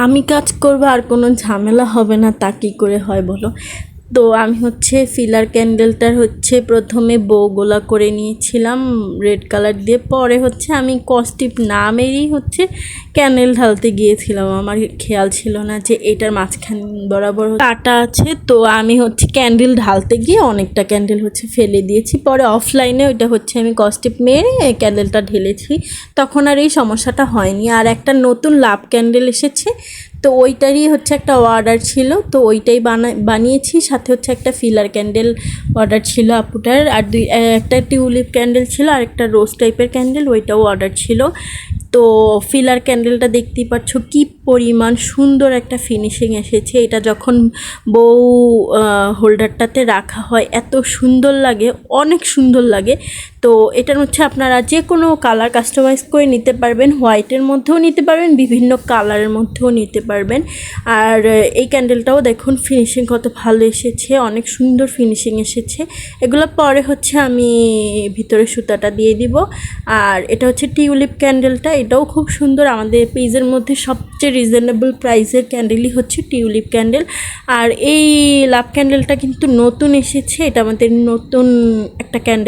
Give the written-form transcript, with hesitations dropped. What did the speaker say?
আমি কাজ করব আর কোনো ঝামেলা হবে না, তা কী করে হয় বলো। তো আমি ফিলার ক্যান্ডেলটার প্রথমে বউগোলা করে নিয়েছিলাম রেড কালার দিয়ে। পরে আমি কস্টিপ না মেরেই ক্যান্ডেল ঢালতে গিয়েছিলাম। আমার খেয়াল ছিল না যে এটার মাঝখান বরাবর কাটা আছে। তো আমি ক্যান্ডেল ঢালতে গিয়ে অনেকটা ক্যান্ডেল ফেলে দিয়েছি। পরে অফলাইনে ওইটা আমি কস্টিপ মেরে ক্যান্ডেলটা ঢেলেছি, তখন আর এই সমস্যাটা হয়নি। আর একটা নতুন লাভ ক্যান্ডেল এসেছে, তো ওইটারই একটা অর্ডার ছিল, তো ওইটাই বানিয়েছি। সাথে একটা ফিলার ক্যান্ডেল অর্ডার ছিল আপুটার, আর একটা টিউলিপ ক্যান্ডেল ছিল, আর একটা রোজ টাইপের ক্যান্ডেল, ওইটাও অর্ডার ছিল। তো ফিলার ক্যান্ডেলটা দেখতেই পাচ্ছ কি পরিমাণ সুন্দর একটা ফিনিশিং এসেছে। এটা যখন বউ হোল্ডারটাতে রাখা হয় এত সুন্দর লাগে, অনেক সুন্দর লাগে। তো এটার আপনারা যে কোনো কালার কাস্টমাইজ করে নিতে পারবেন, হোয়াইটের মধ্যেও নিতে পারবেন, বিভিন্ন কালারের মধ্যেও নিতে পারবেন। আর এই ক্যান্ডেলটাও দেখুন ফিনিশিং কত ভালো এসেছে, অনেক সুন্দর ফিনিশিং এসেছে। এগুলো পরে আমি ভিতরে সুতাটা দিয়ে দিব। আর এটা টিউলিপ ক্যান্ডেলটা, এটাও খুব সুন্দর। আমাদের পেজের মধ্যে সবচেয়ে রিজনেবল প্রাইসের ক্যান্ডেলই টিউলিপ ক্যান্ডেল। আর এই লাভ ক্যান্ডেলটা কিন্তু নতুন এসেছে, এটা আমাদের নতুন একটা ক্যান্ডেল।